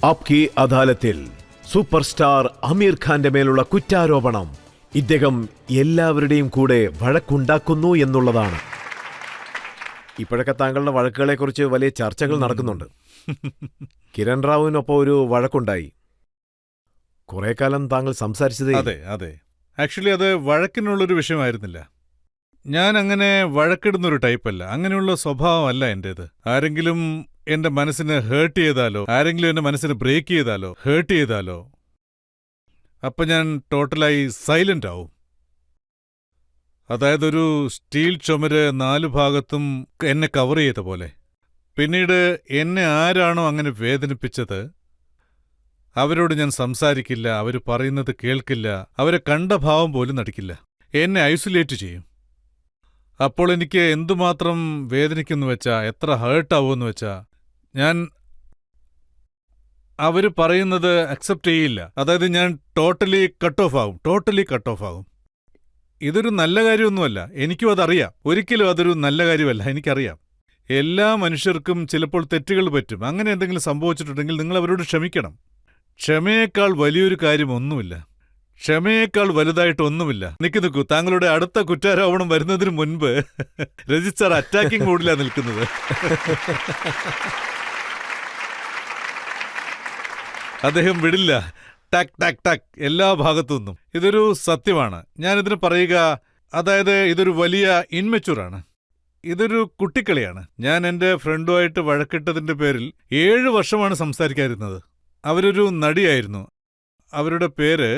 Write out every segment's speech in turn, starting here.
ആപ്കി അദാലത്തിൽ super star അമീർ ഖാന്റെ മേലുള്ള കുറ്റാരോപണം ഇദ്ദേഹം എല്ലാവരുടെയും കൂടെ വഴക്കുണ്ടാക്കുന്നു എന്നുള്ളതാണ്. ഇപ്പോഴൊക്കെ താങ്കളുടെ വഴക്കുകളെക്കുറിച്ച് വലിയ ചർച്ചകൾ നടക്കുന്നുണ്ട്. കിരൺ റാവുവിനൊപ്പം ഒരു വഴക്കുണ്ടായി. കുറെ കാലം താങ്കൾ സംസാരിച്ചതേ. അതെ അതെ, ആക്ച്വലി അത് വഴക്കിനുള്ളൊരു വിഷയമായിരുന്നില്ല. ഞാൻ അങ്ങനെ വഴക്കിടുന്നൊരു ടൈപ്പല്ല, അങ്ങനെയുള്ള സ്വഭാവമല്ല എൻ്റേത്. ആരെങ്കിലും എന്റെ മനസ്സിനെ ഹേർട്ട് ചെയ്താലോ, ആരെങ്കിലും എന്റെ മനസ്സിനെ ബ്രേക്ക് ചെയ്താലോ, ഹേർട്ട് ചെയ്താലോ, അപ്പം ഞാൻ ടോട്ടലായി സൈലന്റ് ആവും. അതായത് ഒരു സ്റ്റീൽ ചുമര് 4 ഭാഗത്തും എന്നെ കവർ ചെയ്ത പോലെ. പിന്നീട് എന്നെ ആരാണോ അങ്ങനെ വേദനിപ്പിച്ചത് അവരോട് ഞാൻ സംസാരിക്കില്ല, അവർ പറയുന്നത് കേൾക്കില്ല, അവരെ കണ്ട ഭാവം പോലും നടിക്കില്ല, എന്നെ ഐസൊലേറ്റ് ചെയ്യും. അപ്പോൾ എനിക്ക് എന്തുമാത്രം വേദനിക്കുന്നു വെച്ചാ, എത്ര ഹേർട്ടാവുമെന്ന് വെച്ചാ, ഞാൻ അവർ പറയുന്നത് അക്സെപ്റ്റ് ചെയ്യില്ല. അതായത് ഞാൻ ടോട്ടലി കട്ട് ഓഫ് ആകും. ഇതൊരു നല്ല കാര്യമൊന്നുമല്ല, എനിക്കും അതറിയാം. ഒരിക്കലും അതൊരു നല്ല കാര്യമല്ല, എനിക്കറിയാം. എല്ലാ മനുഷ്യർക്കും ചിലപ്പോൾ തെറ്റുകൾ പറ്റും. അങ്ങനെ എന്തെങ്കിലും സംഭവിച്ചിട്ടുണ്ടെങ്കിൽ നിങ്ങൾ അവരോട് ക്ഷമിക്കണം. ക്ഷമയേക്കാൾ വലിയൊരു കാര്യമൊന്നുമില്ല, ക്ഷമയേക്കാൾ വലുതായിട്ടൊന്നുമില്ല. നിൽക്കൂ, താങ്കളുടെ അടുത്ത കുറ്റാരോപണം വരുന്നതിന് മുൻപ് രജിസ്റ്റർ അറ്റാക്കിംഗ് മോഡിലാണ് നിൽക്കുന്നത്. അദ്ദേഹം വിടില്ല, ടാക് ടാക് ടാക് എല്ലാ ഭാഗത്തുനിന്നും. ഇതൊരു സത്യമാണ്. ഞാനിതിന് പറയുക, അതായത് ഇതൊരു വലിയ ഇൻമെച്യൂറാണ്, ഇതൊരു കുട്ടിക്കളിയാണ്. ഞാൻ എൻ്റെ ഫ്രണ്ടുമായിട്ട് വഴക്കിട്ടതിൻ്റെ പേരിൽ 7 വർഷമാണ് സംസാരിക്കാതിരുന്നത്. അവരൊരു നടിയായിരുന്നു, അവരുടെ പേര്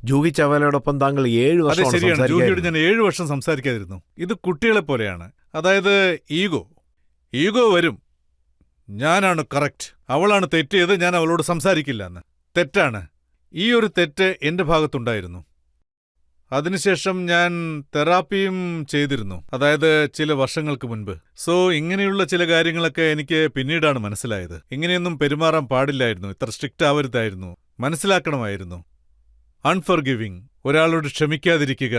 ജൂഹി ചവാലയോടൊപ്പം താങ്കൾ 7 വർഷം. അതെ ശരിയാണ്, ജൂഹിയോട് ഞാൻ 7 വർഷം സംസാരിക്കാതിരുന്നു. ഇത് കുട്ടികളെ പോലെയാണ്. അതായത് ഈഗോ വരും. ഞാനാണ് കറക്റ്റ്, അവളാണ് തെറ്റിയത്, ഞാൻ അവളോട് സംസാരിക്കില്ല എന്ന്. തെറ്റാണ്. ഈ ഒരു തെറ്റ് എന്റെ ഭാഗത്തുണ്ടായിരുന്നു. അതിനുശേഷം ഞാൻ തെറാപ്പിയും ചെയ്തിരുന്നു, അതായത് ചില വർഷങ്ങൾക്ക് മുൻപ്. സോ ഇങ്ങനെയുള്ള ചില കാര്യങ്ങളൊക്കെ എനിക്ക് പിന്നീടാണ് മനസ്സിലായത്. ഇങ്ങനെയൊന്നും പെരുമാറാൻ പാടില്ലായിരുന്നു, ഇത്ര സ്ട്രിക്റ്റ് ആവരുതായിരുന്നു, മനസ്സിലാക്കണമായിരുന്നു. അൺഫർഗിവിങ്, ഒരാളോട് ക്ഷമിക്കാതിരിക്കുക,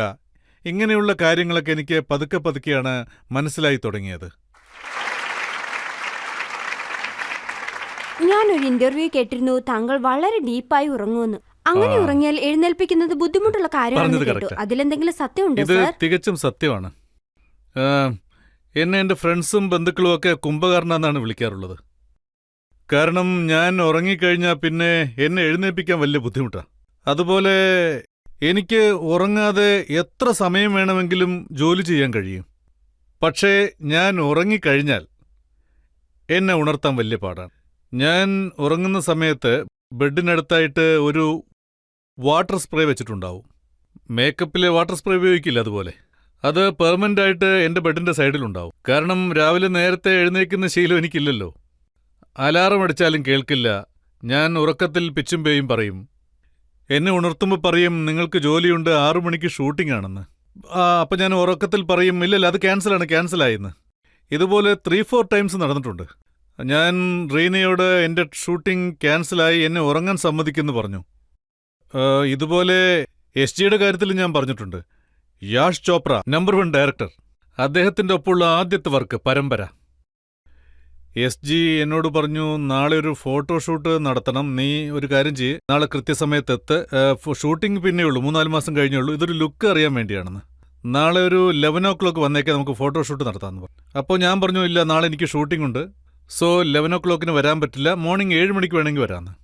ഇങ്ങനെയുള്ള കാര്യങ്ങളൊക്കെ എനിക്ക് പതുക്കെ പതുക്കെയാണ് മനസ്സിലായി തുടങ്ങിയത്. ഞാനൊരു ഇന്റർവ്യൂ കേട്ടിരുന്നു, താങ്കൾ വളരെ ഡീപ്പായി ഉറങ്ങുമെന്ന്. അങ്ങനെ ഉറങ്ങിയാൽ എഴുന്നേൽപ്പിക്കുന്നത് ബുദ്ധിമുട്ടുള്ള കാര്യമാണെന്ന് കേട്ടു. അതിലെന്തെങ്കിലും സത്യമുണ്ടോ ഇത് സർ? തികച്ചും സത്യമാണ്. എന്നെ എന്റെ ഫ്രണ്ട്സും ബന്ധുക്കളും ഒക്കെ കുംഭകർണെന്നാണ് വിളിക്കാറുള്ളത്. കാരണം ഞാൻ ഉറങ്ങിക്കഴിഞ്ഞാൽ പിന്നെ എന്നെ എഴുന്നേൽപ്പിക്കാൻ വലിയ ബുദ്ധിമുട്ടാണ്. അതുപോലെ എനിക്ക് ഉറങ്ങാതെ എത്ര സമയം വേണമെങ്കിലും ജോലി ചെയ്യാൻ കഴിയും. പക്ഷേ ഞാൻ ഉറങ്ങിക്കഴിഞ്ഞാൽ എന്നെ ഉണർത്താൻ വലിയ പാടാണ്. ഞാൻ ഉറങ്ങുന്ന സമയത്ത് ബെഡിനടുത്തായിട്ട് ഒരു വാട്ടർ സ്പ്രേ വെച്ചിട്ടുണ്ടാവും. മേക്കപ്പിലെ വാട്ടർ സ്പ്രേ ഉപയോഗിക്കില്ല, അതുപോലെ അത് പെർമനന്റ് ആയിട്ട് എൻ്റെ ബെഡിൻ്റെ സൈഡിലുണ്ടാവും. കാരണം രാവിലെ നേരത്തെ എഴുന്നേൽക്കുന്ന ശീലം എനിക്കില്ലല്ലോ. അലാറം അടിച്ചാലും കേൾക്കില്ല. ഞാൻ ഉറക്കത്തിൽ പിച്ചും പേയും പറയും. എന്നെ ഉണർത്തുമ്പോൾ പറയും, നിങ്ങൾക്ക് ജോലിയുണ്ട്, 6 മണിക്ക് ഷൂട്ടിംഗ് ആണെന്ന്. അപ്പം ഞാൻ ഉറക്കത്തിൽ പറയും, ഇല്ലല്ല അത് ക്യാൻസലായെന്ന്. ഇതുപോലെ 3-4 ടൈംസ് നടന്നിട്ടുണ്ട്. ഞാൻ റീനയോട് എൻ്റെ ഷൂട്ടിംഗ് ക്യാൻസലായി, എന്നെ ഉറങ്ങാൻ സമ്മതിക്കുമെന്ന് പറഞ്ഞു. ഇതുപോലെ SGയുടെ കാര്യത്തിൽ ഞാൻ പറഞ്ഞിട്ടുണ്ട്. യാഷ് ചോപ്ര, നമ്പർ 1 ഡയറക്ടർ, അദ്ദേഹത്തിൻ്റെ ഒപ്പമുള്ള ആദ്യത്തെ വർക്ക് പരമ്പര. SG എന്നോട് പറഞ്ഞു, നാളെ ഒരു ഫോട്ടോഷൂട്ട് നടത്തണം, നീ ഒരു കാര്യം ചെയ്യ്, നാളെ കൃത്യസമയത്തെത്ത്, ഷൂട്ടിംഗ് പിന്നെയുള്ളൂ, 3-4 മാസം കഴിഞ്ഞുള്ളൂ, ഇതൊരു ലുക്ക് അറിയാൻ വേണ്ടിയാണെന്ന്. നാളെ ഒരു 11 o'clock വന്നേക്കെ, നമുക്ക് ഫോട്ടോഷൂട്ട് നടത്താമെന്ന് പറഞ്ഞു. അപ്പോൾ ഞാൻ പറഞ്ഞു, ഇല്ല നാളെ എനിക്ക് ഷൂട്ടിംഗ് ഉണ്ട്, സോ 11 o'clock വരാൻ പറ്റില്ല, മോർണിംഗ് 7 മണിക്ക് വേണമെങ്കിൽ വരാമെന്ന്.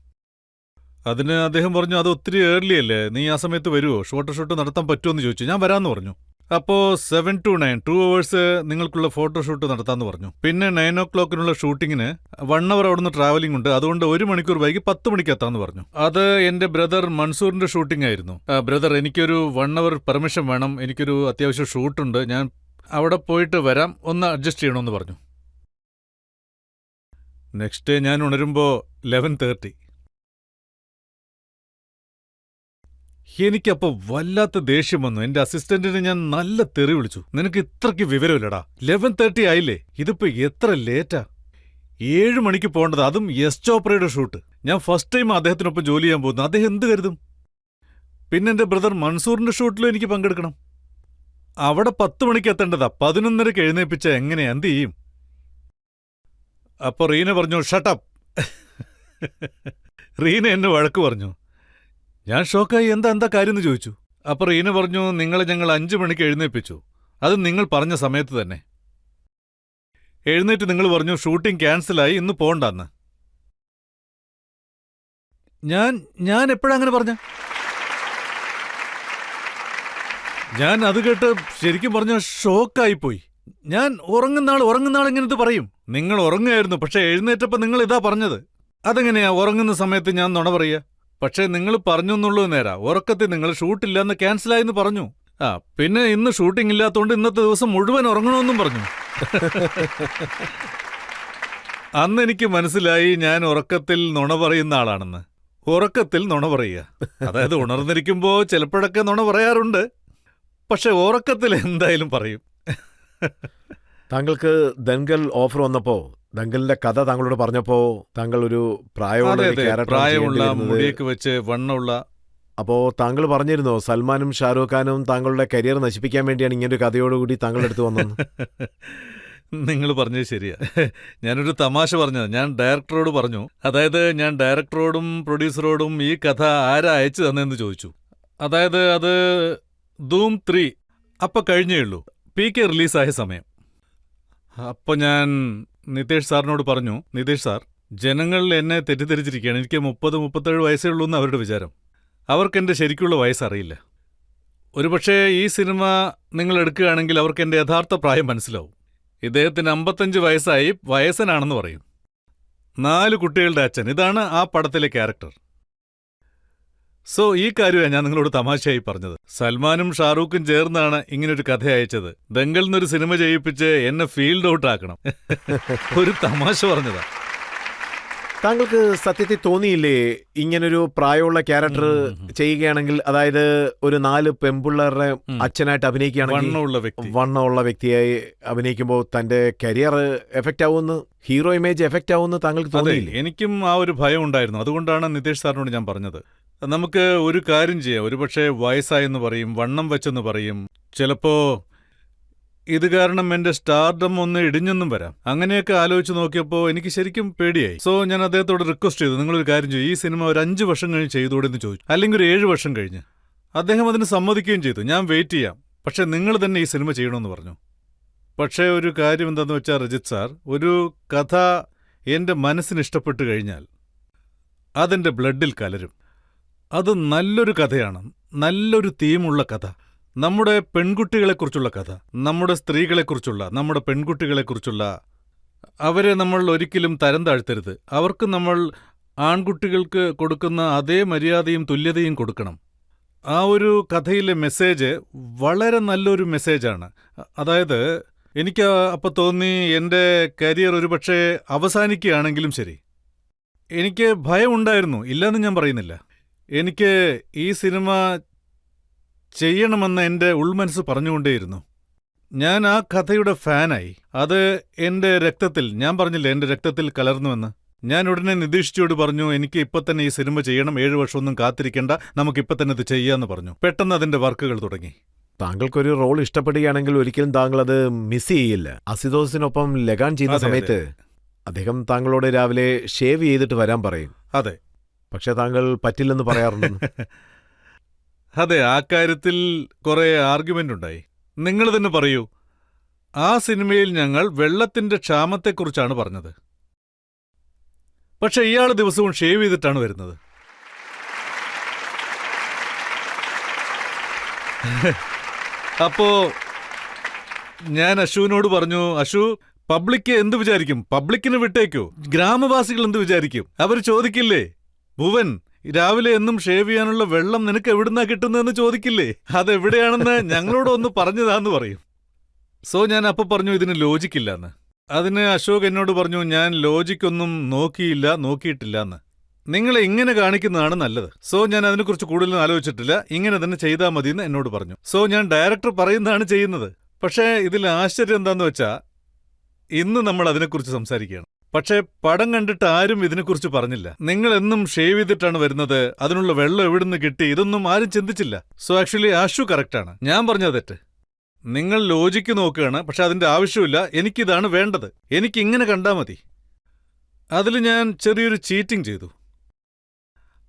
അതിന് അദ്ദേഹം പറഞ്ഞു, അത് ഒത്തിരി ഏർലി അല്ലേ, നീ ആ സമയത്ത് വരുമോ, ഫോട്ടോഷൂട്ട് നടത്താൻ പറ്റുമെന്ന് ചോദിച്ചു. ഞാൻ വരാമെന്ന് പറഞ്ഞു. അപ്പോൾ 7 to 9 2 hours നിങ്ങൾക്കുള്ള ഫോട്ടോഷൂട്ട് നടത്താമെന്ന് പറഞ്ഞു. പിന്നെ 9 o'clock ഷൂട്ടിങ്ങിന് 1 hour അവിടുന്ന് ട്രാവലിംഗ് ഉണ്ട്, അതുകൊണ്ട് 1 മണിക്കൂർ വൈകി 10 മണിക്ക് എത്താമെന്ന് പറഞ്ഞു. അത് എൻ്റെ ബ്രദർ മൻസൂറിന്റെ ഷൂട്ടിംഗ് ആയിരുന്നു. ബ്രദർ, എനിക്കൊരു 1 hour പെർമിഷൻ വേണം, എനിക്കൊരു അത്യാവശ്യം ഷൂട്ടുണ്ട്, ഞാൻ അവിടെ പോയിട്ട് വരാം, ഒന്ന് അഡ്ജസ്റ്റ് ചെയ്യണമെന്ന് പറഞ്ഞു. നെക്സ്റ്റ് ഡേ ഞാൻ ഉണരുമ്പോൾ 11:30. എനിക്കപ്പോൾ വല്ലാത്ത ദേഷ്യം വന്നു. എൻ്റെ അസിസ്റ്റന്റിനെ ഞാൻ നല്ല തെറി വിളിച്ചു. നിനക്ക് ഇത്രയ്ക്ക് വിവരമില്ലടാ, 11:30 ആയില്ലേ, ഇതിപ്പോ എത്ര ലേറ്റാ, 7 മണിക്ക് പോകേണ്ടത്, അതും യശ് ചോപ്രയുടെ ഷൂട്ട്. ഞാൻ ഫസ്റ്റ് ടൈം അദ്ദേഹത്തിനൊപ്പം ജോലി ചെയ്യാൻ പോകുന്നു, അദ്ദേഹം എന്ത് കരുതും? പിന്നെ എൻ്റെ ബ്രദർ മൻസൂറിന്റെ ഷൂട്ടിലും എനിക്ക് പങ്കെടുക്കണം. അവിടെ 10 മണിക്ക് എത്തേണ്ടതാ, 11:30 എഴുന്നേൽപ്പിച്ച എങ്ങനെയാ, എന്ത് ചെയ്യും? അപ്പോൾ റീന പറഞ്ഞു, ഷട്ടപ്പ്. റീന എന്നെ വഴക്ക് പറഞ്ഞു. ഞാൻ ഷോക്കായി. എന്താ കാര്യം എന്ന് ചോദിച്ചു. അപ്പൊ റീന പറഞ്ഞു, നിങ്ങളെ ഞങ്ങൾ 5 മണിക്ക് എഴുന്നേൽപ്പിച്ചു. അത് നിങ്ങൾ പറഞ്ഞ സമയത്ത് തന്നെ. എഴുന്നേറ്റ് നിങ്ങൾ പറഞ്ഞു ഷൂട്ടിംഗ് ക്യാൻസലായി, ഇന്ന് പോണ്ടെന്ന്. ഞാൻ എപ്പോഴാ അങ്ങനെ പറഞ്ഞ? ഞാൻ അത് കേട്ട് ശരിക്കും പറഞ്ഞ ഷോക്കായിപ്പോയി. ഞാൻ ഉറങ്ങുന്നാൾ എങ്ങനെ ഇത് പറയും? നിങ്ങൾ ഉറങ്ങുമായിരുന്നു, പക്ഷെ എഴുന്നേറ്റപ്പോ നിങ്ങൾ ഇതാ പറഞ്ഞത്. അതെങ്ങനെയാ ഉറങ്ങുന്ന സമയത്ത് ഞാൻ നുണ പറയുക? പക്ഷെ നിങ്ങൾ പറഞ്ഞു എന്നുള്ളത് നേരാ. ഉറക്കത്തിൽ നിങ്ങൾ ഷൂട്ടില്ലെന്ന് ക്യാൻസലായെന്ന് പറഞ്ഞു. പിന്നെ ഇന്ന് ഷൂട്ടിംഗ് ഇല്ലാത്തതുകൊണ്ട് ഇന്നത്തെ ദിവസം മുഴുവൻ ഉറങ്ങണമെന്നും പറഞ്ഞു. അന്ന് എനിക്ക് മനസ്സിലായി ഞാൻ ഉറക്കത്തിൽ നുണ പറയുന്ന ആളാണെന്ന്. ഉറക്കത്തിൽ നുണ പറയുക, അതായത് ഉണർന്നിരിക്കുമ്പോ ചിലപ്പോഴൊക്കെ നുണ പറയാറുണ്ട്, പക്ഷെ ഉറക്കത്തിൽ എന്തായാലും പറയും. താങ്കൾക്ക് ദങ്കൽ ഓഫർ വന്നപ്പോ ദങ്കലിന്റെ കഥ താങ്കളോട് പറഞ്ഞപ്പോ താങ്കൾ ഒരു പ്രായമുള്ള മുടിയൊക്കെ വെച്ച് വണ്ണമുള്ള. അപ്പോ താങ്കൾ പറഞ്ഞിരുന്നോ സൽമാനും ഷാരൂഖ് ഖാനും താങ്കളുടെ കരിയർ നശിപ്പിക്കാൻ വേണ്ടിയാണ് ഇങ്ങനൊരു കഥയോടുകൂടി താങ്കളുടെ അടുത്ത് വന്നത്? നിങ്ങൾ പറഞ്ഞത് ശരിയാ. ഞാനൊരു തമാശ പറഞ്ഞത്. ഞാൻ ഡയറക്ടറോട് പറഞ്ഞു, അതായത് ഞാൻ ഡയറക്ടറോടും പ്രൊഡ്യൂസറോടും ഈ കഥ ആരാ അയച്ചു തന്നെന്ന് ചോദിച്ചു. അതായത് അത് ധൂം 3 അപ്പൊ കഴിഞ്ഞേ ഉള്ളൂ, PK റിലീസായ സമയം. അപ്പൊ ഞാൻ നിതേഷ് സാറിനോട് പറഞ്ഞു, നിതേഷ് സാർ, ജനങ്ങൾ എന്നെ തെറ്റിദ്ധരിച്ചിരിക്കുകയാണ്. എനിക്ക് 30-37 വയസ്സേ ഉള്ളൂ എന്ന് അവരുടെ വിചാരം. അവർക്കെന്റെ ശരിക്കുള്ള വയസ്സറിയില്ല. ഒരുപക്ഷേ ഈ സിനിമ നിങ്ങൾ എടുക്കുകയാണെങ്കിൽ അവർക്ക് എന്റെ യഥാർത്ഥ പ്രായം മനസ്സിലാവും. ഇദ്ദേഹത്തിന് 55 വയസ്സായി, വയസ്സനാണെന്ന് പറയും. 4 കുട്ടികളുടെ അച്ഛൻ. ഇതാണ് ആ പടത്തിലെ ക്യാരക്ടർ. സോ ഈ കാര്യമാണ് ഞാൻ നിങ്ങളോട് തമാശയായി പറഞ്ഞത്. സൽമാനും ഷാറൂഖും ചേർന്നാണ് ഇങ്ങനൊരു കഥ അയച്ചത്. ദങ്കൽ എന്നൊരു സിനിമ ചെയ്യിപ്പിച്ച് എന്നെ ഫീൽഡ് ഔട്ട് ആക്കണം. ഒരു തമാശ പറഞ്ഞതാ. താങ്കൾക്ക് സത്യത്തിൽ തോന്നിയില്ലേ ഇങ്ങനൊരു പ്രായമുള്ള ക്യാരക്ടർ ചെയ്യുകയാണെങ്കിൽ, അതായത് ഒരു 4 പെൺപിള്ളേരുടെ അച്ഛനായിട്ട് അഭിനയിക്കുകയാണെങ്കിൽ, വണ്ണമുള്ള വ്യക്തിയായി അഭിനയിക്കുമ്പോൾ തന്റെ കരിയർ എഫക്റ്റ് ആവുമെന്ന്, ഹീറോ ഇമേജ് എഫക്റ്റ് ആവുമെന്ന് താങ്കൾക്ക് തോന്നിയില്ലേ? എനിക്കും ആ ഒരു ഭയം ഉണ്ടായിരുന്നു. അതുകൊണ്ടാണ് നിതേഷ് സാറിനോട് ഞാൻ പറഞ്ഞത്, നമുക്ക് ഒരു കാര്യം ചെയ്യാം. ഒരുപക്ഷെ വയസ്സായെന്ന് പറയും, വണ്ണം വെച്ചെന്ന് പറയും, ചിലപ്പോ ഇത് കാരണം എന്റെ സ്റ്റാർഡം ഒന്ന് ഇടിഞ്ഞെന്നും വരാം. അങ്ങനെയൊക്കെ ആലോചിച്ച് നോക്കിയപ്പോൾ എനിക്ക് ശരിക്കും പേടിയായി. സോ ഞാൻ അദ്ദേഹത്തോട് റിക്വസ്റ്റ് ചെയ്തു, നിങ്ങളൊരു കാര്യം ചെയ്യും, ഈ സിനിമ ഒരു 5 വർഷം കഴിഞ്ഞ് ചെയ്തുകൂടെ എന്ന് ചോദിച്ചു, അല്ലെങ്കിൽ ഒരു 7 വർഷം കഴിഞ്ഞ്. അദ്ദേഹം അതിന് സമ്മതിക്കുകയും ചെയ്തു. ഞാൻ വെയിറ്റ് ചെയ്യാം, പക്ഷെ നിങ്ങൾ തന്നെ ഈ സിനിമ ചെയ്യണമെന്ന് പറഞ്ഞു. പക്ഷേ ഒരു കാര്യം എന്താണെന്ന് വെച്ചാൽ രജിത് സാർ, ഒരു കഥ എന്റെ മനസ്സിന് ഇഷ്ടപ്പെട്ടു കഴിഞ്ഞാൽ അതെന്റെ ബ്ലഡിൽ കലരും. അത് നല്ലൊരു കഥയാണ്, നല്ലൊരു തീമുള്ള കഥ, നമ്മുടെ പെൺകുട്ടികളെക്കുറിച്ചുള്ള കഥ, നമ്മുടെ സ്ത്രീകളെക്കുറിച്ചുള്ള, നമ്മുടെ പെൺകുട്ടികളെക്കുറിച്ചുള്ള. അവരെ നമ്മൾ ഒരിക്കലും തരം താഴ്ത്തരുത്. അവർക്ക് നമ്മൾ ആൺകുട്ടികൾക്ക് കൊടുക്കുന്ന അതേ മര്യാദയും തുല്യതയും കൊടുക്കണം. ആ ഒരു കഥയിലെ മെസ്സേജ് വളരെ നല്ലൊരു മെസ്സേജാണ്. അതായത് എനിക്ക് അപ്പോൾ തോന്നി എൻ്റെ കരിയർ ഒരുപക്ഷെ അവസാനിക്കുകയാണെങ്കിലും ശരി, എനിക്ക് ഭയമുണ്ടായിരുന്നു, ഇല്ലെന്ന് ഞാൻ പറയുന്നില്ല. എനിക്ക് ഈ സിനിമ ചെയ്യണമെന്ന് എൻ്റെ ഉൾമനസ്സ് പറഞ്ഞുകൊണ്ടേയിരുന്നു. ഞാൻ ആ കഥയുടെ ഫാനായി. അത് എൻ്റെ രക്തത്തിൽ, ഞാൻ പറഞ്ഞില്ലേ എൻ്റെ രക്തത്തിൽ കലർന്നുവെന്ന്. ഞാൻ ഉടനെ നിതീഷിനോട് പറഞ്ഞു, എനിക്ക് ഇപ്പം തന്നെ ഈ സിനിമ ചെയ്യണം, 7 വർഷമൊന്നും കാത്തിരിക്കേണ്ട, നമുക്കിപ്പം തന്നെ ഇത് ചെയ്യാമെന്ന് പറഞ്ഞു. പെട്ടെന്ന് അതിൻ്റെ വർക്കുകൾ തുടങ്ങി. താങ്കൾക്കൊരു റോൾ ഇഷ്ടപ്പെടുകയാണെങ്കിൽ ഒരിക്കലും താങ്കൾ അത് മിസ് ചെയ്യില്ല. അസിതോസിനൊപ്പം ലഗാൻ ചെയ്യുന്ന സമയത്ത് അദ്ദേഹം താങ്കളോട് രാവിലെ ഷേവ് ചെയ്തിട്ട് വരാൻ പറയും. അതെ, പക്ഷെ താങ്കൾ പറ്റില്ലെന്ന് പറയാറുണ്ട്. അതെ, ആ കാര്യത്തിൽ കുറെ ആർഗ്യുമെന്റ് ഉണ്ടായി. നിങ്ങൾ തന്നെ പറയൂ, ആ സിനിമയിൽ ഞങ്ങൾ വെള്ളത്തിന്റെ ക്ഷാമത്തെക്കുറിച്ചാണ് പറഞ്ഞത്, പക്ഷെ ഇയാൾ ദിവസവും ഷേവ് ചെയ്തിട്ടാണ് വരുന്നത്. അപ്പോ ഞാൻ അശുവിനോട് പറഞ്ഞു, അശു, പബ്ലിക്ക് എന്ത് വിചാരിക്കും? പബ്ലിക്കിന് വിട്ടേക്കോ, ഗ്രാമവാസികൾ എന്ത് വിചാരിക്കും? അവർ ചോദിക്കില്ലേ, ഭുവൻ രാവിലെ എന്നും ഷേവ് ചെയ്യാനുള്ള വെള്ളം നിനക്ക് എവിടുന്നാ കിട്ടുന്നതെന്ന് ചോദിക്കില്ലേ? അതെവിടെയാണെന്ന് ഞങ്ങളോട് ഒന്ന് പറഞ്ഞതാന്ന് പറയും. സോ ഞാൻ അപ്പൊ പറഞ്ഞു, ഇതിന് ലോജിക്കില്ലെന്ന്. അതിന് അശോക് എന്നോട് പറഞ്ഞു, ഞാൻ ലോജിക്കൊന്നും നോക്കിയിട്ടില്ല എന്ന്. നിങ്ങളെ ഇങ്ങനെ കാണിക്കുന്നതാണ് നല്ലത്. സോ ഞാൻ അതിനെക്കുറിച്ച് കൂടുതലൊന്നും ആലോചിച്ചിട്ടില്ല, ഇങ്ങനെ തന്നെ ചെയ്താൽ മതിയെന്ന് എന്നോട് പറഞ്ഞു. സോ ഞാൻ ഡയറക്ടർ പറയുന്നതാണ് ചെയ്യുന്നത്. പക്ഷേ ഇതിൽ ആശ്ചര്യം എന്താന്ന് വെച്ചാ, ഇന്ന് നമ്മൾ അതിനെക്കുറിച്ച് സംസാരിക്കുകയാണ്, പക്ഷേ പടം കണ്ടിട്ട് ആരും ഇതിനെക്കുറിച്ച് പറഞ്ഞില്ല. നിങ്ങൾ എന്നും ഷേവ് ചെയ്തിട്ടാണ് വരുന്നത്, അതിനുള്ള വെള്ളം എവിടുന്ന് കിട്ടി, ഇതൊന്നും ആരും ചിന്തിച്ചില്ല. സോ ആക്ച്വലി ആഷു കറക്റ്റാണ്, ഞാൻ പറഞ്ഞത് തെറ്റ്. നിങ്ങൾ ലോജിക്ക് നോക്കുകയാണ്, പക്ഷെ അതിന്റെ ആവശ്യമില്ല. എനിക്കിതാണ് വേണ്ടത്, എനിക്കിങ്ങനെ കണ്ടാൽ മതി. അതിൽ ഞാൻ ചെറിയൊരു ചീറ്റിംഗ് ചെയ്തു.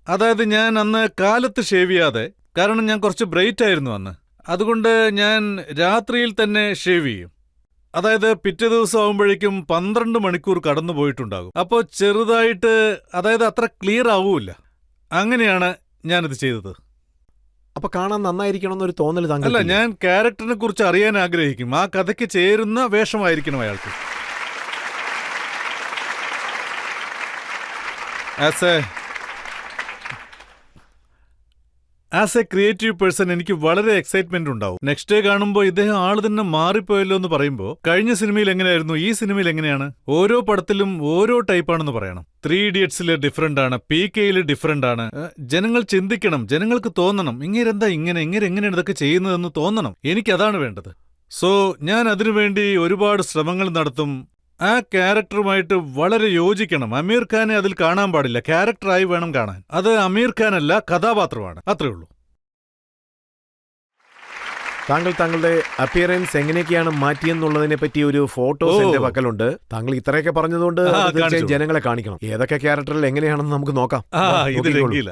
അതായത് ഞാൻ അന്ന് കാലത്ത് ഷേവ് ചെയ്യാതെ, കാരണം ഞാൻ കുറച്ച് ബ്രൈറ്റ് ആയിരുന്നു അന്ന്, അതുകൊണ്ട് ഞാൻ രാത്രിയിൽ തന്നെ ഷേവ് ചെയ്യും. അതായത് പിറ്റേ ദിവസം ആകുമ്പോഴേക്കും 12 മണിക്കൂർ കടന്നു പോയിട്ടുണ്ടാകും. അപ്പോൾ ചെറുതായിട്ട്, അതായത് അത്ര ക്ലിയർ ആവൂല. അങ്ങനെയാണ് ഞാനിത് ചെയ്തത്. അപ്പൊ കാണാൻ നന്നായിരിക്കണമെന്നൊരു തോന്നൽ താങ്കൾ? അല്ല, ഞാൻ ക്യാരക്ടറിനെ കുറിച്ച് അറിയാൻ ആഗ്രഹിക്കും. ആ കഥയ്ക്ക് ചേരുന്ന വേഷമായിരിക്കണം അയാൾക്ക്. ആസ് എ ക്രിയേറ്റീവ് പേഴ്സൺ എനിക്ക് വളരെ എക്സൈറ്റ്മെന്റ് ഉണ്ടാവും. നെക്സ്റ്റ് ഡേ കാണുമ്പോൾ ഇദ്ദേഹം ആള് തന്നെ മാറിപ്പോയല്ലോ എന്ന് പറയുമ്പോൾ, കഴിഞ്ഞ സിനിമയിൽ എങ്ങനെയായിരുന്നു, ഈ സിനിമയിൽ എങ്ങനെയാണ്, ഓരോ പടത്തിലും ഓരോ ടൈപ്പാണെന്ന് പറയണം. 3 ഇഡിയറ്റ്സിൽ ഡിഫറന്റ് ആണ്, PKയിൽ ഡിഫറന്റ് ആണ്. ജനങ്ങൾ ചിന്തിക്കണം, ജനങ്ങൾക്ക് തോന്നണം, ഇങ്ങനെന്താ എങ്ങനെയാണ് ഇതൊക്കെ ചെയ്യുന്നതെന്ന് തോന്നണം. എനിക്കതാണ് വേണ്ടത്. സോ ഞാൻ അതിനുവേണ്ടി ഒരുപാട് ശ്രമങ്ങൾ നടത്തും. ആ ക്യാരക്ടറുമായിട്ട് വളരെ യോജിക്കണം. അമീർ ഖാനെ അതിൽ കാണാൻ പാടില്ല, ക്യാരക്ടറായി വേണം കാണാൻ. അത് അമീർ ഖാനല്ല, കഥാപാത്രമാണ്. അത്രേ ഉള്ളൂ. താങ്കൾ താങ്കളുടെ അപ്പിയറൻസ് എങ്ങനെയൊക്കെയാണ് മാറ്റിയെന്നുള്ളതിനെ പറ്റി ഒരു ഫോട്ടോസ് എന്റെ പക്കലുണ്ട്. താങ്കൾ ഇത്രയൊക്കെ പറഞ്ഞതുകൊണ്ട് തീർച്ചയായും ജനങ്ങളെ കാണിക്കണം. ഏതൊക്കെ ക്യാരക്ടറിൽ എങ്ങനെയാണെന്ന് നമുക്ക് നോക്കാം. ഇത് രംഗീല,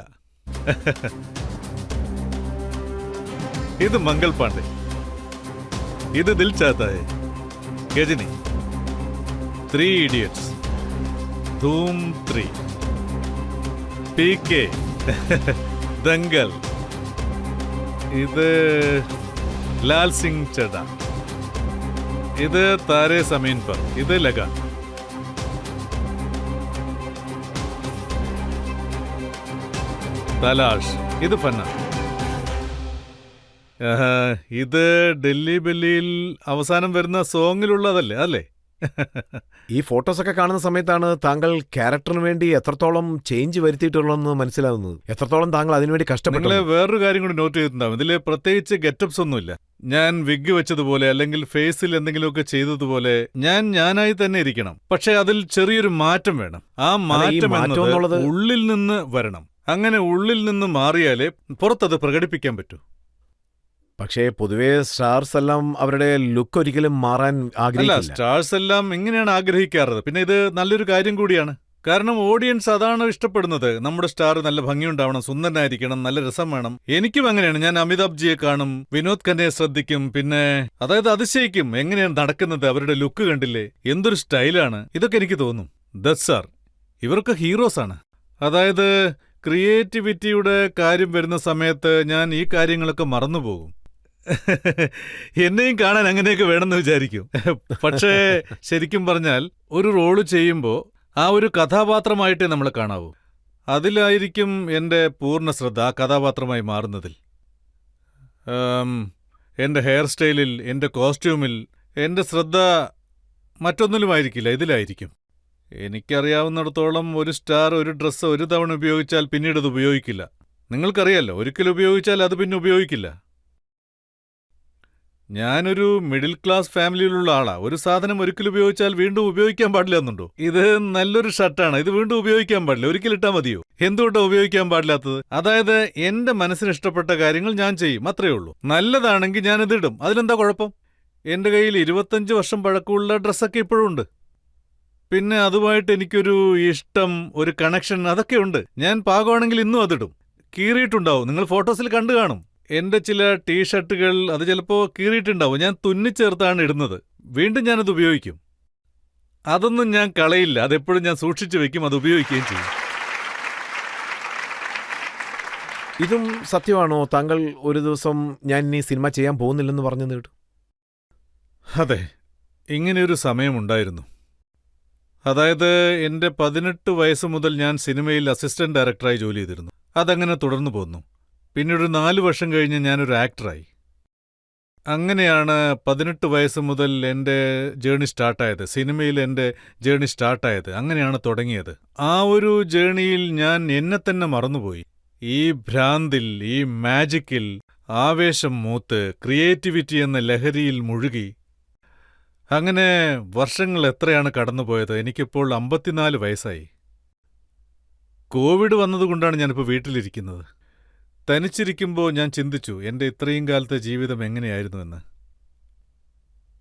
ഇത് മംഗൾ പാണ്ഡെ, ഇത് ദിൽ ചാഹതാ ഹൈ, ഗജനി, 3 ഇഡിയറ്റ്സ്, ധൂം 3, PK, ദംഗൽ, ഇത് ലാൽ സിംഗ് ചഡ, ഇത് താരേ സമീൻ പർ, ഇത് ലഗാൻ. തലാഷ്, ഇത് ഫന്ന. ഇത് ഡൽഹി ബെല്ലിയിൽ അവസാനം വരുന്ന സോങ്ങിലുള്ളതല്ലേ, അല്ലേ? ഈ ഫോട്ടോസൊക്കെ കാണുന്ന സമയത്താണ് താങ്കൾ ക്യാരക്ടറിന് വേണ്ടി എത്രത്തോളം ചേഞ്ച് വരുത്തിയിട്ടുള്ളതെന്ന് മനസ്സിലാവുന്നത്. എത്രത്തോളം താങ്കൾ അതിനുവേണ്ടി കഷ്ടപ്പെട്ടു. നിങ്ങളെ വേറൊരു കാര്യം കൂടി നോട്ട് ചെയ്തിട്ടുണ്ടാവും. ഇതിൽ പ്രത്യേകിച്ച് ഗെറ്റപ്സ് ഒന്നുമില്ല. ഞാൻ വിഗ് വെച്ചതുപോലെ അല്ലെങ്കിൽ ഫേസിൽ എന്തെങ്കിലുമൊക്കെ ചെയ്തതുപോലെ ഞാനായി തന്നെ ഇരിക്കണം. പക്ഷെ അതിൽ ചെറിയൊരു മാറ്റം വേണം. ആ മാറ്റം എന്നുള്ളത് ഉള്ളിൽ നിന്ന് വരണം. അങ്ങനെ ഉള്ളിൽ നിന്ന് മാറിയാലേ പുറത്തത് പ്രകടിപ്പിക്കാൻ പറ്റൂ. പക്ഷേ പൊതുവേ സ്റ്റാർസ് എല്ലാം അവരുടെ ലുക്ക് ഒരിക്കലും മാറാൻ ആഗ്രഹിക്കില്ല. സ്റ്റാർസ് എല്ലാം ഇങ്ങനെയാണ് ആഗ്രഹിക്കാറുള്ളത്. പിന്നെ ഇത് നല്ലൊരു കാര്യം കൂടിയാണ്. കാരണം ഓഡിയൻസ് അതാണ് ഇഷ്ടപ്പെടുന്നത്. നമ്മുടെ സ്റ്റാർ നല്ല ഭംഗിയുണ്ടാവണം, സുന്ദരനായിരിക്കണം, നല്ല രസം വേണം. എനിക്കും അങ്ങനെയാണ്. ഞാൻ അമിതാഭ് ജിയെ കാണും, വിനോദ് ഖന്നയെ ശ്രദ്ധിക്കും, പിന്നെ അതായത് അതിശയിക്കും എങ്ങനെയാണ് നടക്കുന്നത്. അവരുടെ ലുക്ക് കണ്ടില്ലേ, എന്തൊരു സ്റ്റൈലാണ്. ഇതൊക്കെ എനിക്ക് തോന്നും. ദത്ത് സാർ, ഇവരൊക്കെ ഹീറോസാണ്. അതായത് ക്രിയേറ്റിവിറ്റിയുടെ കാര്യം വരുന്ന സമയത്ത് ഞാൻ ഈ കാര്യങ്ങളൊക്കെ മറന്നുപോകും. എന്നെയും കാണാൻ അങ്ങനെയൊക്കെ വേണമെന്ന് വിചാരിക്കും. പക്ഷേ ശരിക്കും പറഞ്ഞാൽ ഒരു റോള് ചെയ്യുമ്പോൾ ആ ഒരു കഥാപാത്രമായിട്ടേ നമ്മൾ കാണാവൂ. അതിലായിരിക്കും എൻ്റെ പൂർണ്ണ ശ്രദ്ധ, ആ കഥാപാത്രമായി മാറുന്നതിൽ. എൻ്റെ ഹെയർ സ്റ്റൈലിൽ, എൻ്റെ കോസ്റ്റ്യൂമിൽ എൻ്റെ ശ്രദ്ധ മറ്റൊന്നിലുമായിരിക്കില്ല, ഇതിലായിരിക്കും. എനിക്കറിയാവുന്നിടത്തോളം ഒരു സ്റ്റാർ ഒരു ഡ്രസ്സ് ഒരു തവണ ഉപയോഗിച്ചാൽ പിന്നീട് അത് ഉപയോഗിക്കില്ല. നിങ്ങൾക്കറിയാലോ, ഒരിക്കൽ ഉപയോഗിച്ചാൽ അത് പിന്നെ ഉപയോഗിക്കില്ല. ഞാനൊരു മിഡിൽ ക്ലാസ് ഫാമിലിയിലുള്ള ആളാ. ഒരു സാധനം ഒരിക്കൽ ഉപയോഗിച്ചാൽ വീണ്ടും ഉപയോഗിക്കാൻ പാടില്ല എന്നുണ്ടോ? ഇത് നല്ലൊരു ഷർട്ടാണ്, ഇത് വീണ്ടും ഉപയോഗിക്കാൻ പാടില്ല, ഒരിക്കൽ ഇട്ടാൽ മതിയോ? എന്തുകൊണ്ടാണ് ഉപയോഗിക്കാൻ പാടില്ലാത്തത്? അതായത് എന്റെ മനസ്സിന് ഇഷ്ടപ്പെട്ട കാര്യങ്ങൾ ഞാൻ ചെയ്യും, അത്രേ ഉള്ളൂ. നല്ലതാണെങ്കിൽ ഞാനിത് ഇടും, അതിലെന്താ കുഴപ്പം? എന്റെ കയ്യിൽ 25 വർഷം പഴക്കമുള്ള ഡ്രസ്സൊക്കെ ഇപ്പോഴും ഉണ്ട്. പിന്നെ അതുമായിട്ട് എനിക്കൊരു ഇഷ്ടം, ഒരു കണക്ഷൻ, അതൊക്കെ ഉണ്ട്. ഞാൻ പാകമാണെങ്കിൽ ഇന്നും അതിടും. കീറിയിട്ടുണ്ടാവും, നിങ്ങൾ ഫോട്ടോസിൽ കണ്ടു കാണും. എന്റെ ചില ടീഷർട്ടുകൾ അത് ചിലപ്പോൾ കീറിയിട്ടുണ്ടാവും. ഞാൻ തുന്നിച്ചേർത്താണ് ഇടുന്നത്. വീണ്ടും ഞാനത് ഉപയോഗിക്കും. അതൊന്നും ഞാൻ കളയില്ല, അതെപ്പോഴും ഞാൻ സൂക്ഷിച്ചു വെക്കും, അത് ഉപയോഗിക്കുകയും ചെയ്യും. ഇതും സത്യമാണോ? താങ്കൾ ഒരു ദിവസം ഞാൻ ഇനി സിനിമ ചെയ്യാൻ പോകുന്നില്ലെന്ന് പറഞ്ഞത് കേട്ടു. അതെ, ഇങ്ങനെയൊരു സമയമുണ്ടായിരുന്നു. അതായത് എൻ്റെ 18 വയസ്സ് മുതൽ ഞാൻ സിനിമയിൽ അസിസ്റ്റന്റ് ഡയറക്ടറായി ജോലി ചെയ്തിരുന്നു. അതങ്ങനെ തുടർന്നു പോന്നു. പിന്നീട് 4 വർഷം കഴിഞ്ഞ് ഞാനൊരു ആക്ടറായി. അങ്ങനെയാണ് 18 വയസ്സ് മുതൽ എൻ്റെ ജേണി സ്റ്റാർട്ടായത്, സിനിമയിൽ എൻ്റെ ജേണി സ്റ്റാർട്ടായത്. അങ്ങനെയാണ് തുടങ്ങിയത്. ആ ഒരു ജേണിയിൽ ഞാൻ എന്നെ തന്നെ മറന്നുപോയി. ഈ ഭ്രാന്തിൽ, ഈ മാജിക്കിൽ ആവേശം മൂത്ത് ക്രിയേറ്റിവിറ്റി എന്ന ലഹരിയിൽ മുഴുകി. അങ്ങനെ വർഷങ്ങൾ എത്രയാണ് കടന്നുപോയത്. എനിക്കിപ്പോൾ 54 വയസ്സായി. കോവിഡ് വന്നതുകൊണ്ടാണ് ഞാനിപ്പോൾ വീട്ടിലിരിക്കുന്നത്. തനിച്ചിരിക്കുമ്പോൾ ഞാൻ ചിന്തിച്ചു, എൻ്റെ ഇത്രയും കാലത്തെ ജീവിതം എങ്ങനെയായിരുന്നുവെന്ന്.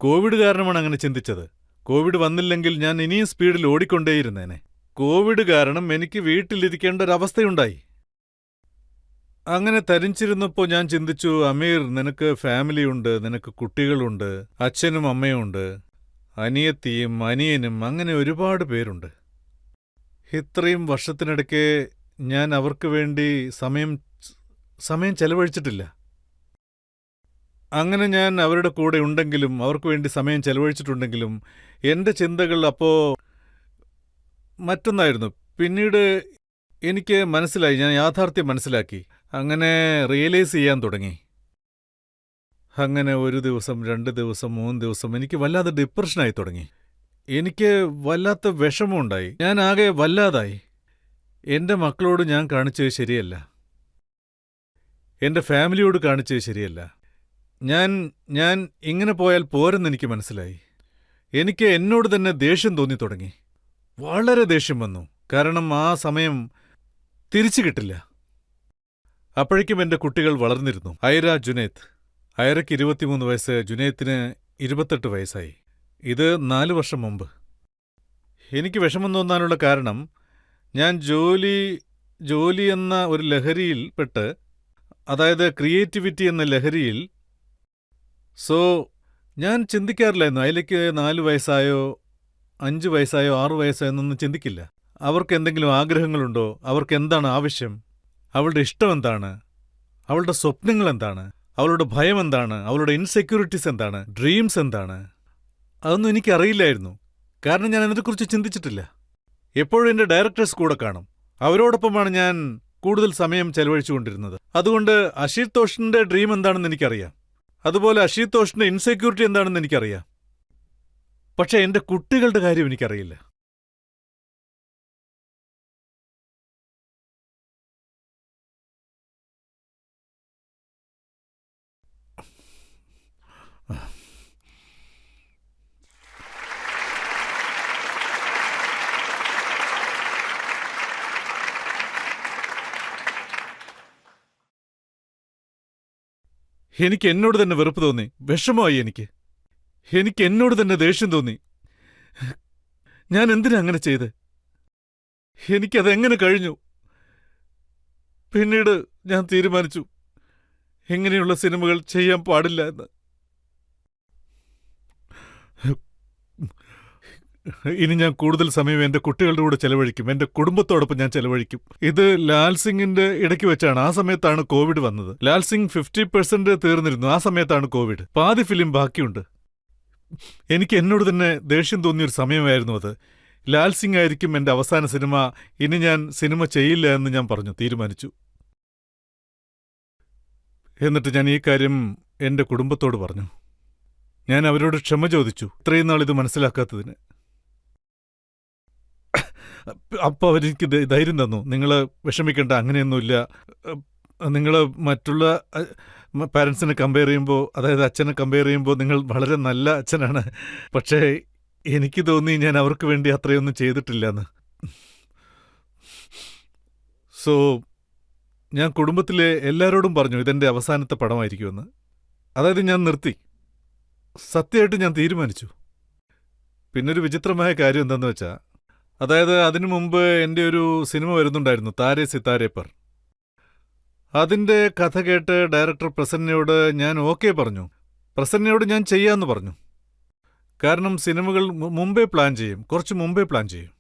കോവിഡ് കാരണമാണ് അങ്ങനെ ചിന്തിച്ചത്. കോവിഡ് വന്നില്ലെങ്കിൽ ഞാൻ ഇനിയും സ്പീഡിൽ ഓടിക്കൊണ്ടേയിരുന്നേനെ. കോവിഡ് കാരണം എനിക്ക് വീട്ടിലിരിക്കേണ്ട ഒരവസ്ഥയുണ്ടായി. അങ്ങനെ തരിച്ചിരുന്നപ്പോൾ ഞാൻ ചിന്തിച്ചു, അമീർ, നിനക്ക് ഫാമിലിയുണ്ട്, നിനക്ക് കുട്ടികളുണ്ട്, അച്ഛനും അമ്മയും ഉണ്ട്, അനിയത്തിയും അനിയനും, അങ്ങനെ ഒരുപാട് പേരുണ്ട്. ഇത്രയും വർഷത്തിനിടയ്ക്ക് ഞാൻ അവർക്ക് വേണ്ടി സമയം ചെലവഴിച്ചിട്ടില്ല. അങ്ങനെ ഞാൻ അവരുടെ കൂടെ ഉണ്ടെങ്കിലും അവർക്ക് വേണ്ടി സമയം ചെലവഴിച്ചിട്ടുണ്ടെങ്കിലും എൻ്റെ ചിന്തകൾ അപ്പോൾ മറ്റൊന്നായിരുന്നു. പിന്നീട് എനിക്ക് മനസ്സിലായി, ഞാൻ യാഥാർത്ഥ്യം മനസ്സിലാക്കി. അങ്ങനെ റിയലൈസ് ചെയ്യാൻ തുടങ്ങി. അങ്ങനെ 1 ദിവസം, 2 ദിവസം, 3 ദിവസം എനിക്ക് വല്ലാതെ ഡിപ്രഷനായി തുടങ്ങി. എനിക്ക് വല്ലാത്ത വിഷമമുണ്ടായി. ഞാൻ ആകെ വല്ലാതായി. എൻ്റെ മക്കളോട് ഞാൻ കാണിച്ചത് ശരിയല്ല, എൻ്റെ ഫാമിലിയോട് കാണിച്ചത് ശരിയല്ല. ഞാൻ ഇങ്ങനെ പോയാൽ പോരെന്നെനിക്ക് മനസ്സിലായി. എനിക്ക് എന്നോട് തന്നെ ദേഷ്യം തോന്നി തുടങ്ങി. വളരെ ദേഷ്യം വന്നു. കാരണം ആ സമയം തിരിച്ചു കിട്ടില്ല. അപ്പോഴേക്കും എൻ്റെ കുട്ടികൾ വളർന്നിരുന്നു. ഐര, ജുനൈത്ത്. ഐറയ്ക്ക് 23 വയസ്സ്, ജുനൈത്തിന് 28 വയസ്സായി. ഇത് 4 വർഷം മുമ്പ്. എനിക്ക് വിഷമം തോന്നാനുള്ള കാരണം, ഞാൻ ജോലി എന്ന ഒരു ലഹരിയിൽപ്പെട്ട്, അതായത് ക്രിയേറ്റിവിറ്റി എന്ന ലഹരിയിൽ, ഞാൻ ചിന്തിക്കാറില്ലായിരുന്നു ഐലയ്ക്ക് 4 വയസ്സായോ 5 വയസ്സായോ 6 വയസ്സായോ എന്നൊന്നും ചിന്തിക്കില്ല. അവർക്ക് എന്തെങ്കിലും ആഗ്രഹങ്ങളുണ്ടോ, അവർക്ക് എന്താണ് ആവശ്യം, അവളുടെ ഇഷ്ടം എന്താണ്, അവളുടെ സ്വപ്നങ്ങൾ എന്താണ്, അവളുടെ ഭയം എന്താണ്, അവളുടെ ഇൻസെക്യൂരിറ്റീസ് എന്താണ്, ഡ്രീംസ് എന്താണ്, അതൊന്നും എനിക്കറിയില്ലായിരുന്നു. കാരണം ഞാൻ അതിനെക്കുറിച്ച് ചിന്തിച്ചിട്ടില്ല. എപ്പോഴും എൻ്റെ ഡയറക്ടേഴ്സ് കൂടെ കാണും. അവരോടൊപ്പമാണ് ഞാൻ കൂടുതൽ സമയം ചെലവഴിച്ചുകൊണ്ടിരുന്നത്. അതുകൊണ്ട് അശീതോഷിന്റെ ഡ്രീം എന്താണെന്ന് എനിക്കറിയാം. അതുപോലെ അശീതോഷിന്റെ ഇൻസെക്യൂരിറ്റി എന്താണെന്ന് എനിക്കറിയാം. പക്ഷെ എൻ്റെ കുട്ടികളുടെ കാര്യം എനിക്കറിയില്ല. എനിക്ക് എന്നോട് തന്നെ വെറുപ്പ് തോന്നി, വിഷമമായി. എനിക്ക് എന്നോട് തന്നെ ദേഷ്യം തോന്നി. ഞാൻ എന്തിനാ അങ്ങനെ ചെയ്ത്? എനിക്കതെങ്ങനെ കഴിഞ്ഞു? പിന്നീട് ഞാൻ തീരുമാനിച്ചു, ഇങ്ങനെയുള്ള സിനിമകൾ ചെയ്യാൻ പാടില്ല എന്ന്. ഇനി ഞാൻ കൂടുതൽ സമയം എൻ്റെ കുട്ടികളുടെ കൂടെ ചെലവഴിക്കും, എൻ്റെ കുടുംബത്തോടൊപ്പം ഞാൻ ചെലവഴിക്കും. ഇത് ലാൽ സിംഗിന്റെ ഇടയ്ക്ക് വെച്ചാണ്. ആ സമയത്താണ് കോവിഡ് വന്നത്. ലാൽ സിംഗ് 50% തീർന്നിരുന്നു. ആ സമയത്താണ് കോവിഡ്. പാതി ഫിലിം ബാക്കിയുണ്ട്. എനിക്ക് എന്നോട് തന്നെ ദേഷ്യം തോന്നിയൊരു സമയമായിരുന്നു അത്. ലാൽ സിംഗ് ആയിരിക്കും എൻ്റെ അവസാന സിനിമ, ഇനി ഞാൻ സിനിമ ചെയ്യില്ല എന്ന് ഞാൻ തീരുമാനിച്ചു. എന്നിട്ട് ഞാൻ ഈ കാര്യം എൻ്റെ കുടുംബത്തോട് പറഞ്ഞു. ഞാൻ അവരോട് ക്ഷമ ചോദിച്ചു, ഇത്രയും നാൾ ഇത് മനസ്സിലാക്കാത്തതിന്. അപ്പോൾ അവരെനിക്ക് ധൈര്യം തന്നു. നിങ്ങൾ വിഷമിക്കേണ്ട, അങ്ങനെയൊന്നുമില്ല. നിങ്ങൾ മറ്റുള്ള പാരൻസിനെ കമ്പയർ ചെയ്യുമ്പോൾ, അതായത് അച്ഛനെ കമ്പയർ ചെയ്യുമ്പോൾ നിങ്ങൾ വളരെ നല്ല അച്ഛനാണ്. പക്ഷേ എനിക്ക് തോന്നി ഞാൻ അവർക്ക് വേണ്ടി അത്രയൊന്നും ചെയ്തിട്ടില്ലെന്ന്. ഞാൻ കുടുംബത്തിലെ എല്ലാവരോടും പറഞ്ഞു ഇതെൻ്റെ അവസാനത്തെ പടമായിരിക്കുമെന്ന്. അതായത് ഞാൻ നിർത്തി. സത്യമായിട്ട് ഞാൻ തീരുമാനിച്ചു. പിന്നൊരു വിചിത്രമായ കാര്യം എന്താണെന്ന് വെച്ചാൽ, അതായത് അതിനു മുമ്പ് എൻ്റെ ഒരു സിനിമ വരുന്നുണ്ടായിരുന്നു, താരേ സിതാരേ പർ. അതിൻ്റെ കഥ കേട്ട് ഡയറക്ടർ പ്രസന്നയോട് ഞാൻ ഓക്കെ പറഞ്ഞു. പ്രസന്നയോട് ഞാൻ ചെയ്യാമെന്ന് പറഞ്ഞു. കാരണം സിനിമകൾ മുമ്പേ പ്ലാൻ ചെയ്യും, കുറച്ച് മുമ്പേ പ്ലാൻ ചെയ്യും.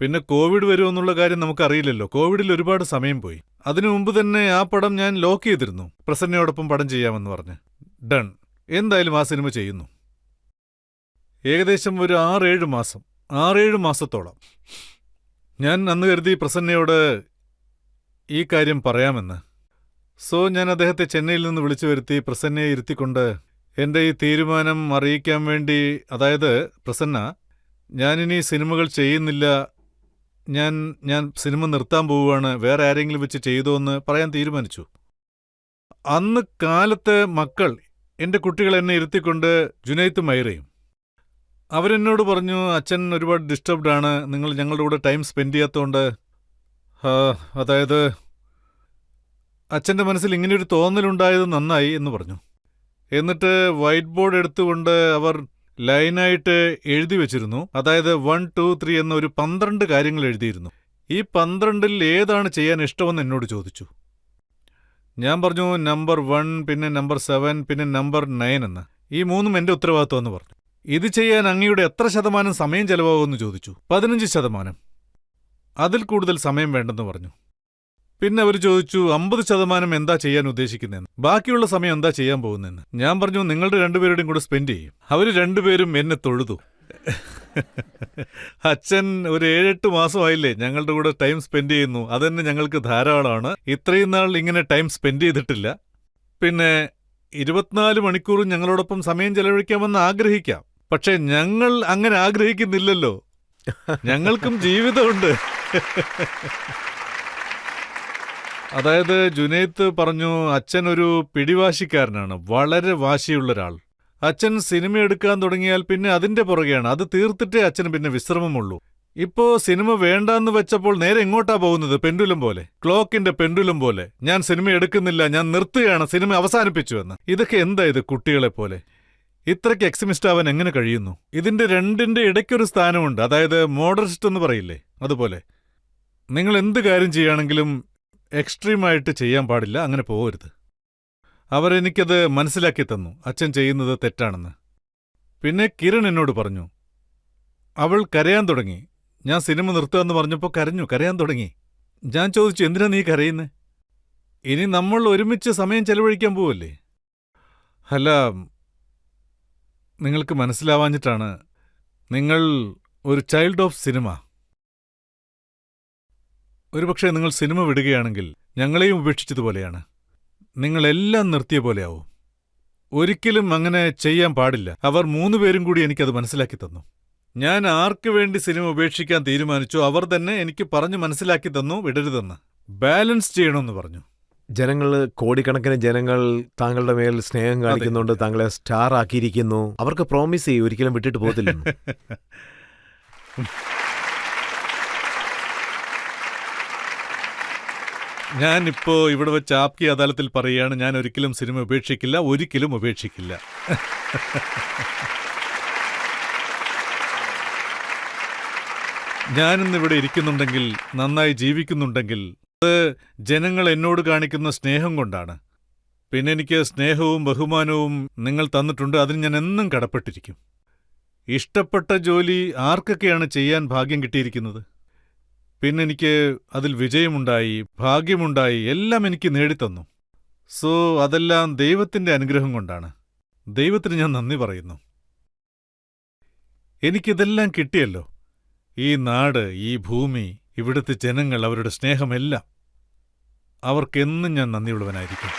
പിന്നെ കോവിഡ് വരുമെന്നുള്ള കാര്യം നമുക്കറിയില്ലല്ലോ. കോവിഡിൽ ഒരുപാട് സമയം പോയി. അതിനു മുമ്പ് തന്നെ ആ പടം ഞാൻ ലോക്ക് ചെയ്തിരുന്നു, പ്രസന്നയോടൊപ്പം പടം ചെയ്യാമെന്ന് പറഞ്ഞ്. ഡൺ. എന്തായാലും ആ സിനിമ ചെയ്യുന്നു. ഏകദേശം ഒരു 6-7 മാസത്തോളം ഞാൻ അന്ന് കരുതി പ്രസന്നയോട് ഈ കാര്യം പറയാമെന്ന്. ഞാൻ അദ്ദേഹത്തെ ചെന്നൈയിൽ നിന്ന് വിളിച്ചു വരുത്തി പ്രസന്നയെ ഇരുത്തിക്കൊണ്ട് എൻ്റെ ഈ തീരുമാനം അറിയിക്കാൻ വേണ്ടി, അതായത് പ്രസന്ന, ഞാനിനി സിനിമകൾ ചെയ്യുന്നില്ല, ഞാൻ സിനിമ നിർത്താൻ പോവുകയാണ്, വേറെ ആരെങ്കിലും വെച്ച് ചെയ്തോ എന്ന് പറയാൻ തീരുമാനിച്ചു. അന്ന് കാലത്ത് മക്കൾ, എൻ്റെ കുട്ടികൾ എന്നെ ഇരുത്തിക്കൊണ്ട് ജുനൈത്തും ഐറയും, അവരെന്നോട് പറഞ്ഞു, അച്ഛൻ ഒരുപാട് ഡിസ്റ്റർബ്ഡാണ്, നിങ്ങൾ ഞങ്ങളുടെ കൂടെ ടൈം സ്പെൻഡ് ചെയ്യാത്തതുകൊണ്ട്. അതായത് അച്ഛൻ്റെ മനസ്സിൽ ഇങ്ങനെയൊരു തോന്നലുണ്ടായത് നന്നായി എന്ന് പറഞ്ഞു. എന്നിട്ട് വൈറ്റ് ബോർഡ് എടുത്തുകൊണ്ട് അവർ ലൈനായിട്ട് എഴുതി വെച്ചിരുന്നു. അതായത് 1, 2, 3 എന്ന ഒരു 12 കാര്യങ്ങൾ എഴുതിയിരുന്നു. ഈ 12-ൽ ഏതാണ് ചെയ്യാൻ ഇഷ്ടമെന്ന് എന്നോട് ചോദിച്ചു. ഞാൻ പറഞ്ഞു നമ്പർ 1, പിന്നെ നമ്പർ 7, പിന്നെ നമ്പർ 9 എന്ന്. ഈ 3ഉം എന്റെ ഉത്തരവാദിത്വമെന്ന് പറഞ്ഞു. ഇത് ചെയ്യാൻ അങ്ങയുടെ എത്ര ശതമാനം സമയം ചെലവാകുമെന്ന് ചോദിച്ചു. 15%. അതിൽ കൂടുതൽ സമയം വേണ്ടെന്ന് പറഞ്ഞു. പിന്നെ അവർ ചോദിച്ചു 50% എന്താ ചെയ്യാൻ ഉദ്ദേശിക്കുന്നതെന്ന്, ബാക്കിയുള്ള സമയം എന്താ ചെയ്യാൻ പോകുന്നതെന്ന്. ഞാൻ പറഞ്ഞു നിങ്ങളുടെ രണ്ടുപേരുടെയും കൂടെ സ്പെൻഡ് ചെയ്യും. അവർ രണ്ടുപേരും എന്നെ തൊഴുതു. അച്ഛൻ ഒരു 7-8 മാസമായില്ലേ ഞങ്ങളുടെ കൂടെ ടൈം സ്പെൻഡ് ചെയ്യുന്നു, അതന്നെ ഞങ്ങൾക്ക് ധാരാളമാണ്. ഇത്രയും നാൾ ഇങ്ങനെ ടൈം സ്പെൻഡ് ചെയ്തിട്ടില്ല. പിന്നെ 24 മണിക്കൂറും ഞങ്ങളോടൊപ്പം സമയം ചെലവഴിക്കാമെന്ന് ആഗ്രഹിക്കാം. പക്ഷെ ഞങ്ങൾ അങ്ങനെ ആഗ്രഹിക്കുന്നില്ലല്ലോ. ഞങ്ങൾക്കും ജീവിതമുണ്ട്. അതായത് ജുനൈദ് പറഞ്ഞു അച്ഛൻ ഒരു പിടിവാശിക്കാരനാണ്, വളരെ വാശിയുള്ള ഒരാൾ. അച്ഛൻ സിനിമ എടുക്കാൻ തുടങ്ങിയാൽ പിന്നെ അതിന്റെ പുറകെയാണ്. അത് തീർത്തിട്ടേ അച്ഛന് പിന്നെ വിശ്രമമുള്ളൂ. ഇപ്പോ സിനിമ വേണ്ടാന്ന് വെച്ചപ്പോൾ നേരെ എങ്ങോട്ടാ പോകുന്നത്? പെൻഡുലം പോലെ, ക്ലോക്കിന്റെ പെൻഡുലം പോലെ. ഞാൻ സിനിമ എടുക്കുന്നില്ല, ഞാൻ നിർത്തുകയാണ്, സിനിമ അവസാനിപ്പിച്ചു എന്ന്. ഇതൊക്കെ എന്താ ഇത്, കുട്ടികളെ പോലെ? ഇത്രയ്ക്ക് എക്സിമിസ്റ്റ് ആവാൻ എങ്ങനെ കഴിയുന്നു? ഇതിന്റെ രണ്ടിന്റെ ഇടയ്ക്കൊരു സ്ഥാനമുണ്ട്, അതായത് മോഡറേറ്റ് എന്ന് പറയില്ലേ, അതുപോലെ. നിങ്ങൾ എന്ത് കാര്യം ചെയ്യുകയാണെങ്കിലും എക്സ്ട്രീമായിട്ട് ചെയ്യാൻ പാടില്ല, അങ്ങനെ പോകരുത്. അവരെനിക്കത് മനസ്സിലാക്കി തന്നു, അച്ഛൻ ചെയ്യുന്നത് തെറ്റാണെന്ന്. പിന്നെ കിരൺ എന്നോട് പറഞ്ഞു, അവൾ കരയാൻ തുടങ്ങി. ഞാൻ സിനിമ നിർത്തുകയെന്ന് പറഞ്ഞപ്പോൾ കരയാൻ തുടങ്ങി. ഞാൻ ചോദിച്ചു എന്തിനാ നീ കരയുന്നേ? ഇനി നമ്മൾ ഒരുമിച്ച് സമയം ചെലവഴിക്കാൻ പോവല്ലേ? അല്ല, നിങ്ങൾക്ക് മനസ്സിലാവാഞ്ഞിട്ടാണ്. നിങ്ങൾ ഒരു ചൈൽഡ് ഓഫ് സിനിമ. ഒരുപക്ഷെ നിങ്ങൾ സിനിമ വിടുകയാണെങ്കിൽ ഞങ്ങളെയും ഉപേക്ഷിച്ചതുപോലെയാണ്. നിങ്ങളെല്ലാം നിർത്തിയ പോലെയാവും. ഒരിക്കലും അങ്ങനെ ചെയ്യാൻ പാടില്ല. അവർ 3 പേരും കൂടി എനിക്കത് മനസ്സിലാക്കി തന്നു. ഞാൻ ആർക്കു വേണ്ടി സിനിമ ഉപേക്ഷിക്കാൻ തീരുമാനിച്ചു അവർ തന്നെ എനിക്ക് പറഞ്ഞു മനസ്സിലാക്കി തന്നു വിടരുതെന്ന്, ബാലൻസ് ചെയ്യണമെന്ന് പറഞ്ഞു. ജനങ്ങൾ, കോടിക്കണക്കിന് ജനങ്ങൾ താങ്കളുടെ മേൽ സ്നേഹം കാണിക്കുന്നുണ്ട്, താങ്കളെ സ്റ്റാർ ആക്കിയിരിക്കുന്നു. അവർക്ക് പ്രോമിസ് ചെയ്യും ഒരിക്കലും വിട്ടിട്ട് പോകത്തില്ല. ഞാനിപ്പോ ഇവിടെ വെച്ച് ആപ്കി അദാലത്തിൽ പറയുകയാണ്, ഞാൻ ഒരിക്കലും സിനിമ ഉപേക്ഷിക്കില്ല, ഒരിക്കലും ഉപേക്ഷിക്കില്ല. ഞാനിന്നിവിടെ ഇരിക്കുന്നുണ്ടെങ്കിൽ, നന്നായി ജീവിക്കുന്നുണ്ടെങ്കിൽ അത് ജനങ്ങൾ എന്നോട് കാണിക്കുന്ന സ്നേഹം കൊണ്ടാണ്. പിന്നെ എനിക്ക് സ്നേഹവും ബഹുമാനവും നിങ്ങൾ തന്നിട്ടുണ്ട്, അതിന് ഞാൻ എന്നും കടപ്പെട്ടിരിക്കും. ഇഷ്ടപ്പെട്ട ജോലി ആർക്കൊക്കെയാണ് ചെയ്യാൻ ഭാഗ്യം കിട്ടിയിരിക്കുന്നത്? പിന്നെ എനിക്ക് അതിൽ വിജയമുണ്ടായി, ഭാഗ്യമുണ്ടായി, എല്ലാം എനിക്ക് നേടിത്തന്നു. സോ അതെല്ലാം ദൈവത്തിന്റെ അനുഗ്രഹം കൊണ്ടാണ്. ദൈവത്തിന് ഞാൻ നന്ദി പറയുന്നു. എനിക്കിതെല്ലാം കിട്ടിയല്ലോ. ഈ നാട്, ഈ ഭൂമി, ഇവിടുത്തെ ജനങ്ങൾ, അവരുടെ സ്നേഹമെല്ലാം. അവർക്കെന്നും ഞാൻ നന്ദിയുള്ളവനായിരിക്കും.